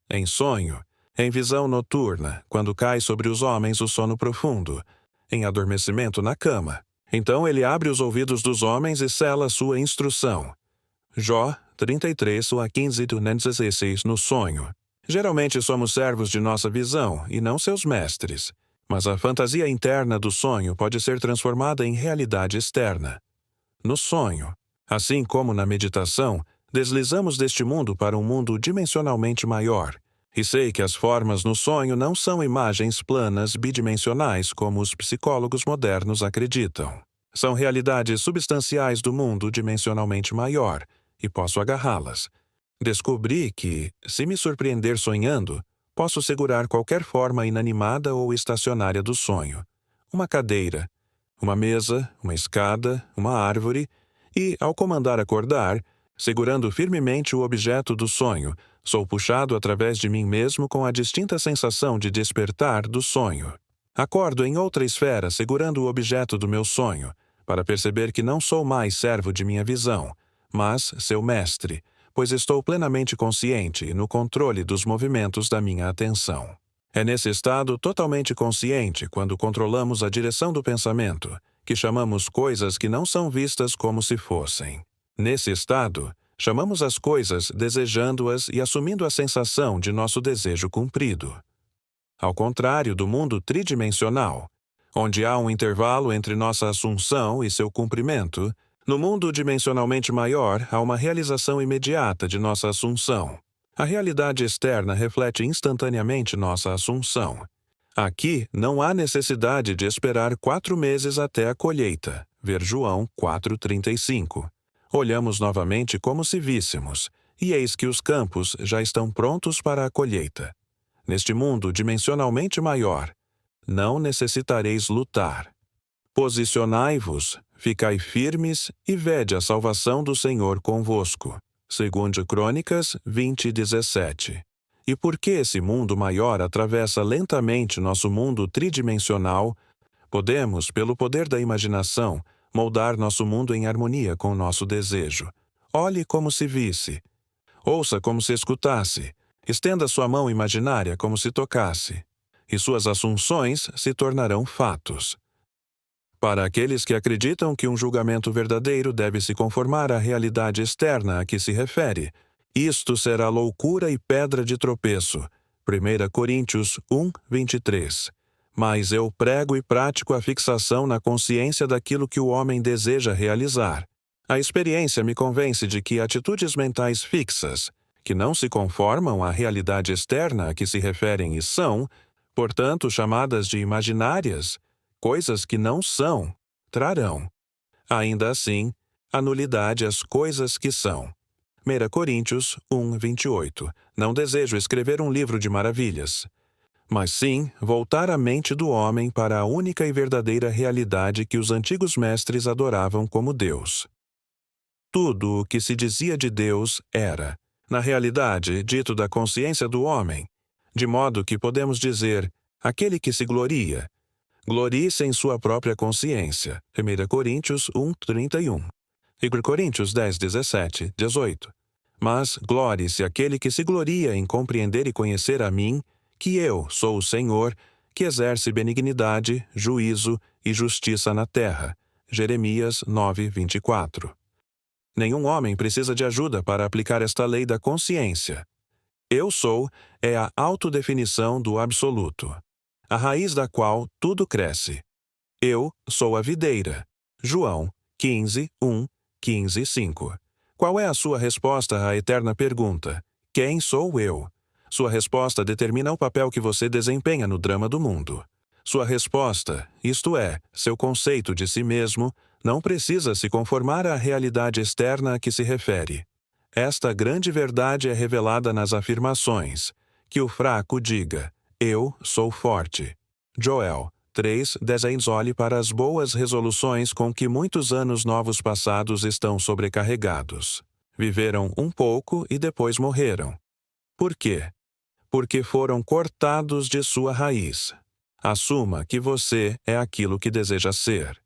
Em sonho, em visão noturna, quando cai sobre os homens o sono profundo, em adormecimento na cama. Então ele abre os ouvidos dos homens e sela sua instrução. Jó 33:15-16 no sonho. Geralmente somos servos de nossa visão e não seus mestres, mas a fantasia interna do sonho pode ser transformada em realidade externa. No sonho, assim como na meditação, deslizamos deste mundo para um mundo dimensionalmente maior. E sei que as formas no sonho não são imagens planas bidimensionais como os psicólogos modernos acreditam. São realidades substanciais do mundo dimensionalmente maior, e posso agarrá-las. Descobri que, se me surpreender sonhando, posso segurar qualquer forma inanimada ou estacionária do sonho. Uma cadeira, uma mesa, uma escada, uma árvore, e, ao comandar acordar, segurando firmemente o objeto do sonho, Sou puxado através de mim mesmo com a distinta sensação de despertar do sonho. Acordo em outra esfera segurando o objeto do meu sonho, para perceber que não sou mais servo de minha visão, mas seu mestre, pois estou plenamente consciente e no controle dos movimentos da minha atenção. É nesse estado totalmente consciente, quando controlamos a direção do pensamento, que chamamos coisas que não são vistas como se fossem. Nesse estado, chamamos as coisas desejando-as e assumindo a sensação de nosso desejo cumprido. Ao contrário do mundo tridimensional, onde há um intervalo entre nossa assunção e seu cumprimento, no mundo dimensionalmente maior há uma realização imediata de nossa assunção. A realidade externa reflete instantaneamente nossa assunção. Aqui não há necessidade de esperar 4 meses até a colheita. Ver João 4:35. Olhamos novamente como se víssemos, e eis que os campos já estão prontos para a colheita. Neste mundo dimensionalmente maior, não necessitareis lutar. Posicionai-vos, ficai firmes e vede a salvação do Senhor convosco. 2 Crônicas 20:17. E porque esse mundo maior atravessa lentamente nosso mundo tridimensional, podemos, pelo poder da imaginação, moldar nosso mundo em harmonia com nosso desejo. Olhe como se visse. Ouça como se escutasse. Estenda sua mão imaginária como se tocasse. E suas assunções se tornarão fatos. Para aqueles que acreditam que um julgamento verdadeiro deve se conformar à realidade externa a que se refere, isto será loucura e pedra de tropeço. 1 Coríntios 1:23. Mas eu prego e pratico a fixação na consciência daquilo que o homem deseja realizar. A experiência me convence de que atitudes mentais fixas, que não se conformam à realidade externa a que se referem e são, portanto chamadas de imaginárias, coisas que não são, trarão, ainda assim, a nulidade às coisas que são. 1 Coríntios 1:28. Não desejo escrever um livro de maravilhas, mas sim voltar a mente do homem para a única e verdadeira realidade que os antigos mestres adoravam como Deus. Tudo o que se dizia de Deus era, na realidade, dito da consciência do homem, de modo que podemos dizer, aquele que se gloria, glorie-se em sua própria consciência. 1 Coríntios 1:31. 1 Coríntios 10:17, 18. Mas glorie-se aquele que se gloria em compreender e conhecer a mim, que eu sou o Senhor, que exerce benignidade, juízo e justiça na terra. Jeremias 9:24. Nenhum homem precisa de ajuda para aplicar esta lei da consciência. Eu sou é a autodefinição do absoluto, a raiz da qual tudo cresce. Eu sou a videira. João 15:1, 15:5. Qual é a sua resposta à eterna pergunta? Quem sou eu? Sua resposta determina o papel que você desempenha no drama do mundo. Sua resposta, isto é, seu conceito de si mesmo, não precisa se conformar à realidade externa a que se refere. Esta grande verdade é revelada nas afirmações. Que o fraco diga, eu sou forte. Joel 3:10. Olhe para as boas resoluções com que muitos anos novos passados estão sobrecarregados. Viveram um pouco e depois morreram. Por quê? Porque foram cortados de sua raiz. Assuma que você é aquilo que deseja ser.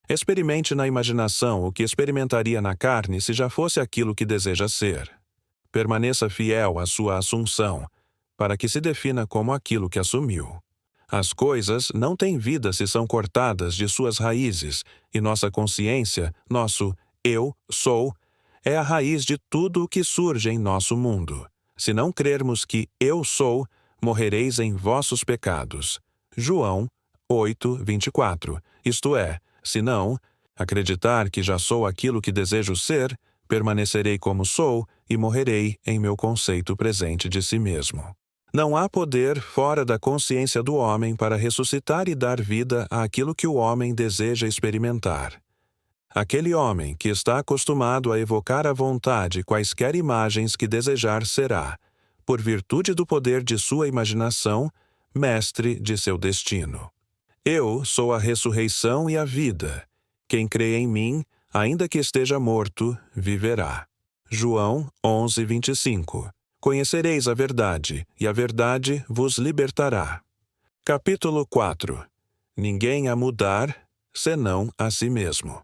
Experimente na imaginação o que experimentaria na carne se já fosse aquilo que deseja ser. Permaneça fiel à sua assunção, para que se defina como aquilo que assumiu. As coisas não têm vida se são cortadas de suas raízes, e nossa consciência, nosso eu sou, é a raiz de tudo o que surge em nosso mundo. Se não crermos que eu sou, morrereis em vossos pecados. João 8:24. Isto é, se não, acreditar que já sou aquilo que desejo ser, permanecerei como sou e morrerei em meu conceito presente de si mesmo. Não há poder fora da consciência do homem para ressuscitar e dar vida àquilo que o homem deseja experimentar. Aquele homem que está acostumado a evocar à vontade quaisquer imagens que desejar será, por virtude do poder de sua imaginação, mestre de seu destino. Eu sou a ressurreição e a vida. Quem crê em mim, ainda que esteja morto, viverá. João 11:25. Conhecereis a verdade, e a verdade vos libertará. Capítulo 4. Ninguém a mudar, senão a si mesmo.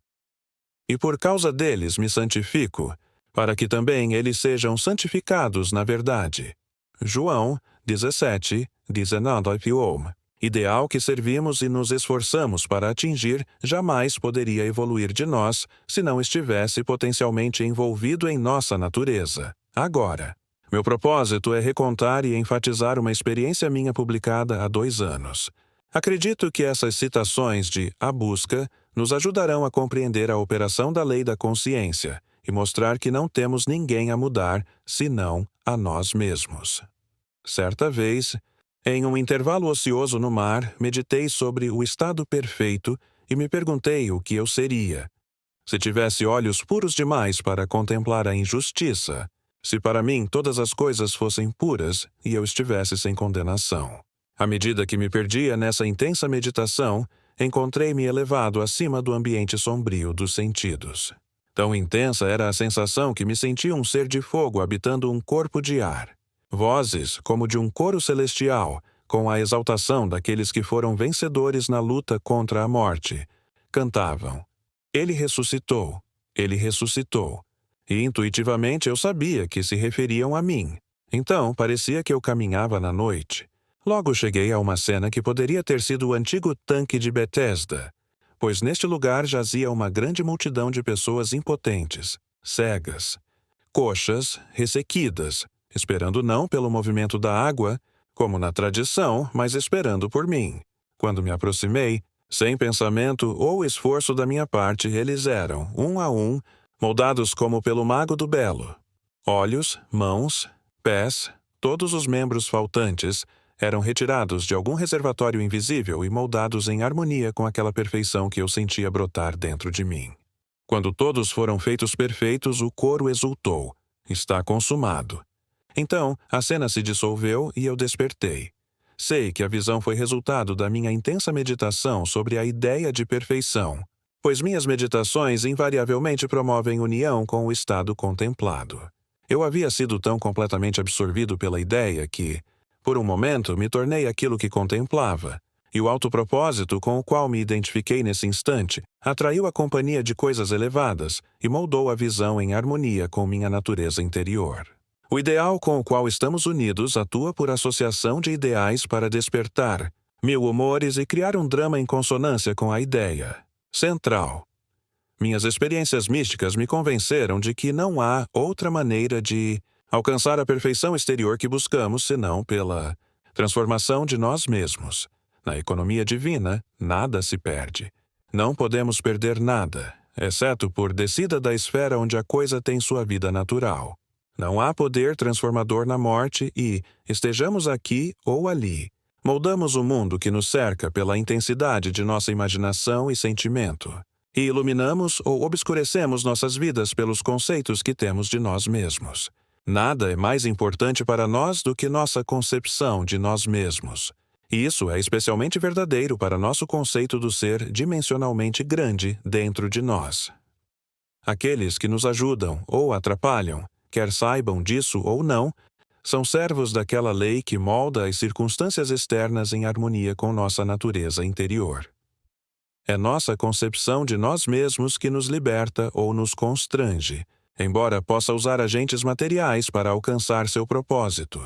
E por causa deles me santifico, para que também eles sejam santificados na verdade. João 17, 19. Ideal que servimos e nos esforçamos para atingir jamais poderia evoluir de nós se não estivesse potencialmente envolvido em nossa natureza. Agora, meu propósito é recontar e enfatizar uma experiência minha publicada há 2 anos. Acredito que essas citações de A Busca nos ajudarão a compreender a operação da lei da consciência e mostrar que não temos ninguém a mudar, senão a nós mesmos. Certa vez, em um intervalo ocioso no mar, meditei sobre o estado perfeito e me perguntei o que eu seria. Se tivesse olhos puros demais para contemplar a injustiça, se para mim todas as coisas fossem puras e eu estivesse sem condenação. À medida que me perdia nessa intensa meditação, encontrei-me elevado acima do ambiente sombrio dos sentidos. Tão intensa era a sensação que me sentia um ser de fogo habitando um corpo de ar. Vozes, como de um coro celestial, com a exaltação daqueles que foram vencedores na luta contra a morte, cantavam: Ele ressuscitou, Ele ressuscitou. E intuitivamente eu sabia que se referiam a mim. Então parecia que eu caminhava na noite. Logo cheguei a uma cena que poderia ter sido o antigo tanque de Betesda, pois neste lugar jazia uma grande multidão de pessoas impotentes, cegas, coxas, ressequidas, esperando não pelo movimento da água, como na tradição, mas esperando por mim. Quando me aproximei, sem pensamento ou esforço da minha parte, eles eram, um a um, moldados como pelo mago do belo. Olhos, mãos, pés, todos os membros faltantes, eram retirados de algum reservatório invisível e moldados em harmonia com aquela perfeição que eu sentia brotar dentro de mim. Quando todos foram feitos perfeitos, o coro exultou. Está consumado. Então, a cena se dissolveu e eu despertei. Sei que a visão foi resultado da minha intensa meditação sobre a ideia de perfeição, pois minhas meditações invariavelmente promovem união com o estado contemplado. Eu havia sido tão completamente absorvido pela ideia que, por um momento, me tornei aquilo que contemplava, e o autopropósito com o qual me identifiquei nesse instante atraiu a companhia de coisas elevadas e moldou a visão em harmonia com minha natureza interior. O ideal com o qual estamos unidos atua por associação de ideais para despertar 1000 humores e criar um drama em consonância com a ideia central. Minhas experiências místicas me convenceram de que não há outra maneira de alcançar a perfeição exterior que buscamos senão pela transformação de nós mesmos. Na economia divina, nada se perde. Não podemos perder nada, exceto por descida da esfera onde a coisa tem sua vida natural. Não há poder transformador na morte e, estejamos aqui ou ali, moldamos o mundo que nos cerca pela intensidade de nossa imaginação e sentimento, e iluminamos ou obscurecemos nossas vidas pelos conceitos que temos de nós mesmos. Nada é mais importante para nós do que nossa concepção de nós mesmos. E isso é especialmente verdadeiro para nosso conceito do ser dimensionalmente grande dentro de nós. Aqueles que nos ajudam ou atrapalham, quer saibam disso ou não, são servos daquela lei que molda as circunstâncias externas em harmonia com nossa natureza interior. É nossa concepção de nós mesmos que nos liberta ou nos constrange, embora possa usar agentes materiais para alcançar seu propósito.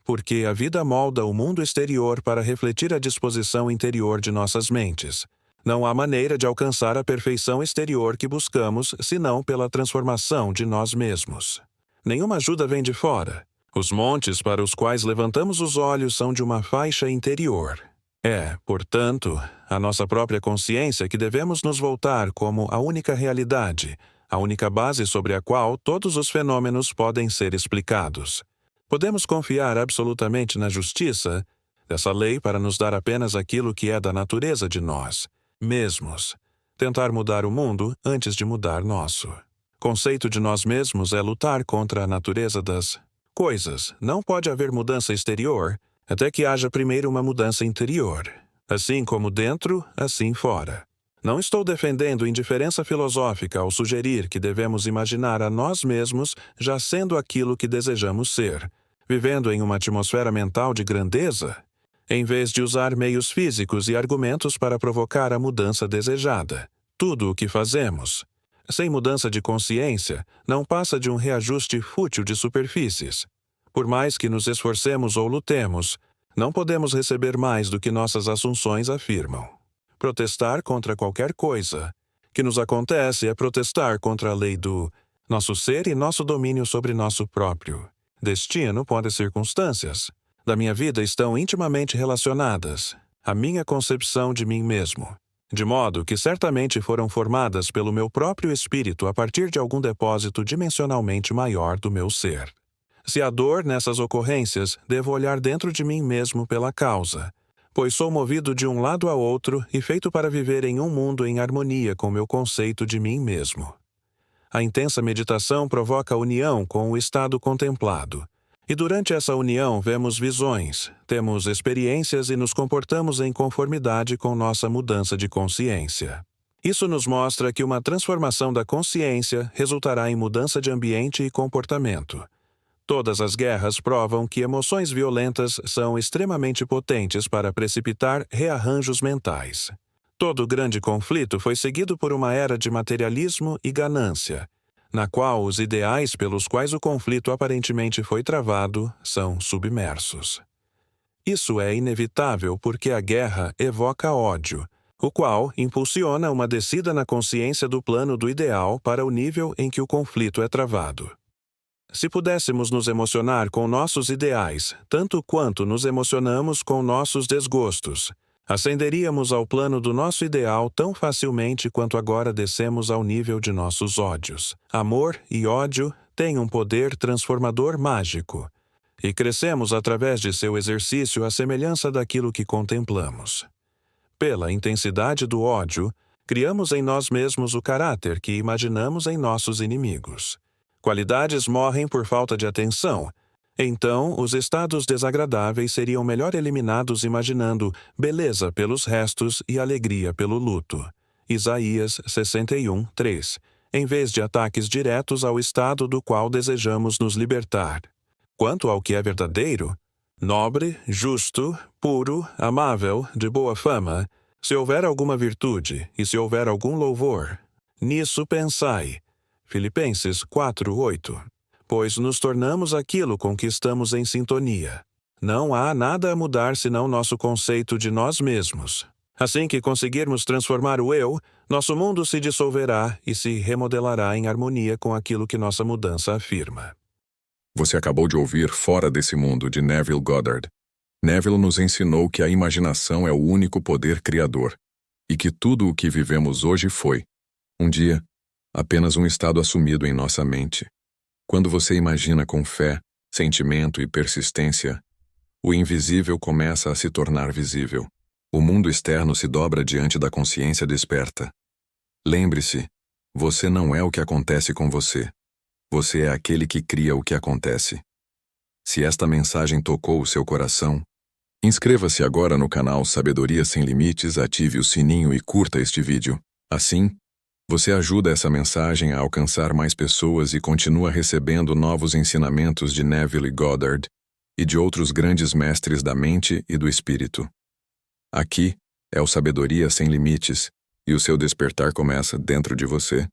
Porque a vida molda o mundo exterior para refletir a disposição interior de nossas mentes. Não há maneira de alcançar a perfeição exterior que buscamos, senão pela transformação de nós mesmos. Nenhuma ajuda vem de fora. Os montes para os quais levantamos os olhos são de uma faixa interior. É, portanto, a nossa própria consciência que devemos nos voltar como a única realidade, a única base sobre a qual todos os fenômenos podem ser explicados. Podemos confiar absolutamente na justiça dessa lei para nos dar apenas aquilo que é da natureza de nós mesmos. Tentar mudar o mundo antes de mudar nosso. Conceito de nós mesmos é lutar contra a natureza das coisas. Não pode haver mudança exterior até que haja primeiro uma mudança interior. Assim como dentro, assim fora. Não estou defendendo indiferença filosófica ao sugerir que devemos imaginar a nós mesmos já sendo aquilo que desejamos ser, vivendo em uma atmosfera mental de grandeza, em vez de usar meios físicos e argumentos para provocar a mudança desejada. Tudo o que fazemos, sem mudança de consciência, não passa de um reajuste fútil de superfícies. Por mais que nos esforcemos ou lutemos, não podemos receber mais do que nossas assunções afirmam. Protestar contra qualquer coisa que nos acontece é protestar contra a lei do nosso ser e nosso domínio sobre nosso próprio destino podem circunstâncias da minha vida estão intimamente relacionadas à minha concepção de mim mesmo, de modo que certamente foram formadas pelo meu próprio espírito a partir de algum depósito dimensionalmente maior do meu ser. Se há dor nessas ocorrências, devo olhar dentro de mim mesmo pela causa, pois sou movido de um lado a outro e feito para viver em um mundo em harmonia com meu conceito de mim mesmo. A intensa meditação provoca a união com o estado contemplado. E durante essa união vemos visões, temos experiências e nos comportamos em conformidade com nossa mudança de consciência. Isso nos mostra que uma transformação da consciência resultará em mudança de ambiente e comportamento. Todas as guerras provam que emoções violentas são extremamente potentes para precipitar rearranjos mentais. Todo grande conflito foi seguido por uma era de materialismo e ganância, na qual os ideais pelos quais o conflito aparentemente foi travado são submersos. Isso é inevitável porque a guerra evoca ódio, o qual impulsiona uma descida na consciência do plano do ideal para o nível em que o conflito é travado. Se pudéssemos nos emocionar com nossos ideais, tanto quanto nos emocionamos com nossos desgostos, ascenderíamos ao plano do nosso ideal tão facilmente quanto agora descemos ao nível de nossos ódios. Amor e ódio têm um poder transformador mágico, e crescemos através de seu exercício à semelhança daquilo que contemplamos. Pela intensidade do ódio, criamos em nós mesmos o caráter que imaginamos em nossos inimigos. Qualidades morrem por falta de atenção. Então, os estados desagradáveis seriam melhor eliminados imaginando beleza pelos restos e alegria pelo luto. Isaías 61, 3. Em vez de ataques diretos ao estado do qual desejamos nos libertar. Quanto ao que é verdadeiro, nobre, justo, puro, amável, de boa fama, se houver alguma virtude e se houver algum louvor, nisso pensai. Filipenses 4, 8. Pois nos tornamos aquilo com que estamos em sintonia. Não há nada a mudar senão nosso conceito de nós mesmos. Assim que conseguirmos transformar o eu, nosso mundo se dissolverá e se remodelará em harmonia com aquilo que nossa mudança afirma. Você acabou de ouvir Fora desse Mundo, de Neville Goddard. Neville nos ensinou que a imaginação é o único poder criador, e que tudo o que vivemos hoje foi, um dia, apenas um estado assumido em nossa mente. Quando você imagina com fé, sentimento e persistência, o invisível começa a se tornar visível. O mundo externo se dobra diante da consciência desperta. Lembre-se, você não é o que acontece com você. Você é aquele que cria o que acontece. Se esta mensagem tocou o seu coração, inscreva-se agora no canal Sabedoria Sem Limites, ative o sininho e curta este vídeo. Assim, você ajuda essa mensagem a alcançar mais pessoas e continua recebendo novos ensinamentos de Neville Goddard e de outros grandes mestres da mente e do espírito. Aqui é o Sabedoria Sem Limites, e o seu despertar começa dentro de você.